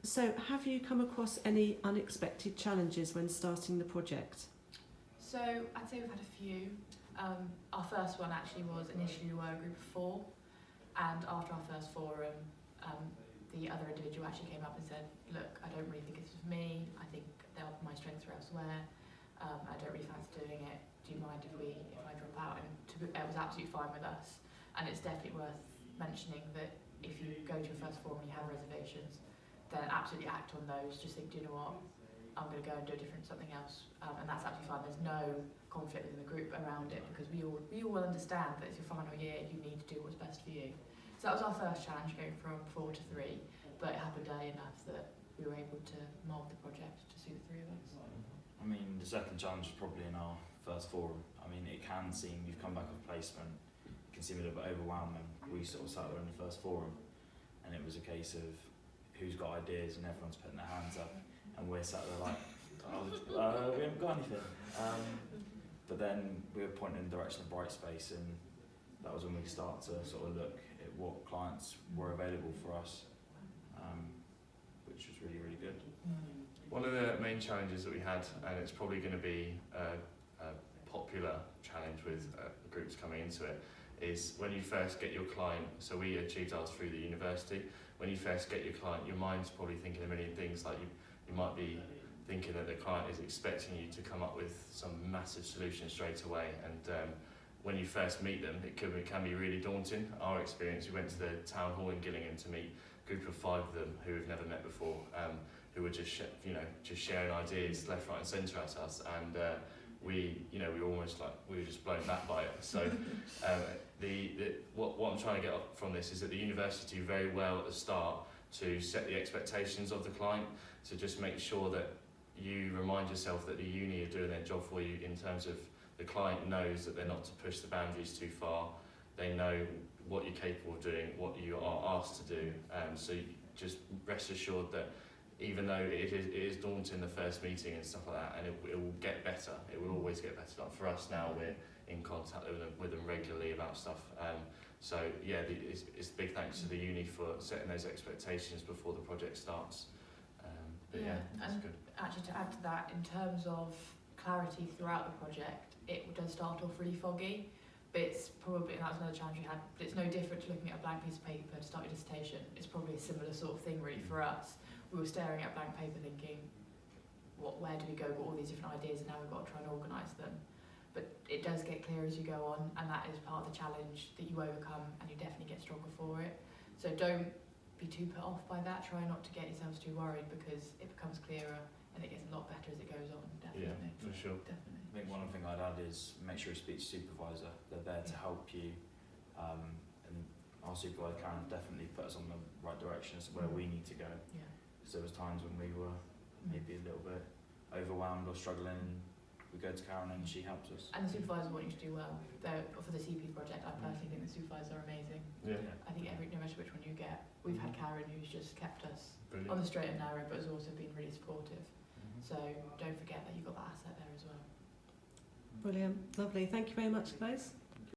So have you come across any unexpected challenges when starting the project? So I'd say we've had a few. Our first one actually was initially we were a group of 4, and after our first forum, the other individual actually came up and said, look, I don't really think it's for me, I think my strengths are elsewhere, I don't really fancy doing it, do you mind if I drop out? And it was absolutely fine with us, and it's definitely worth mentioning that if you go to your first forum and you have reservations, then absolutely act on those. Just think, do you know what, I'm going to go and do something else, and that's absolutely fine. There's no conflict within the group around it, because we all understand that it's your final year, you need to do what's best for you. So that was our first challenge, going from 4 to 3, but it happened early enough that we were able to mould the project to suit the 3 of us. I mean, the second challenge is probably in our first forum. I mean, it can seem, you've come back with placement, it can seem a little bit overwhelming. We sort of sat there in the first forum, and it was a case of who's got ideas, and everyone's putting their hands up, and we're sat there like, we haven't got anything. But then we were pointing in the direction of Brightspace, and that was when we started to sort of look at what clients were available for us, which was really, really good. One of the main challenges that we had, and it's probably going to be a popular challenge with groups coming into it, is when you first get your client. So we achieved ours through the university. When you first get your client, your mind's probably thinking a million things. Like you might be thinking that the client is expecting you to come up with some massive solution straight away, and when you first meet them, it can be really daunting. Our experience, we went to the town hall in Gillingham to meet a group of 5 of them who we've never met before, who were just sharing ideas left, right, and centre at us, and we were almost like we were just blown back by it. So what I'm trying to get from this is that the university do very well at the start to set the expectations of the client, to just make sure that you remind yourself that the uni are doing their job for you, in terms of the client knows that they're not to push the boundaries too far. They know what you're capable of doing, what you are asked to do. So you just rest assured that even though it is daunting, the first meeting and stuff like that, and it will get better. It will always get better. Like for us now, we're in contact with them regularly about stuff. So yeah, it's big thanks to the uni for setting those expectations before the project starts. But yeah, that's good. Actually, to add to that, in terms of clarity throughout the project, it does start off really foggy, but it's probably, and that's another challenge we had, but it's no different to looking at a blank piece of paper to start your dissertation. It's probably a similar sort of thing really for us. We were staring at blank paper thinking, where do we go? We've got all these different ideas, and now we've got to try and organise them. But it does get clear as you go on, and that is part of the challenge that you overcome, and you definitely get stronger for it. So don't be too put off by that. Try not to get yourselves too worried, because it becomes clearer and it gets a lot better as it goes on. Definitely. Yeah, for sure. Definitely. I think one thing I'd add is make sure you speak to supervisor. They're there to help you, and our supervisor Karen definitely put us on the right direction as to where we need to go. Yeah. Because there was times when we were maybe a little bit overwhelmed or struggling, and we go to Karen and she helps us. And the supervisors want you to do well. For the CP project, I personally think the supervisors are amazing. Yeah. I think no matter which one you get, we've had Karen who's just kept us Brilliant. on the straight and narrow, but has also been really supportive. So don't forget that you've got that asset there as well. Brilliant, lovely. Thank you very much, guys.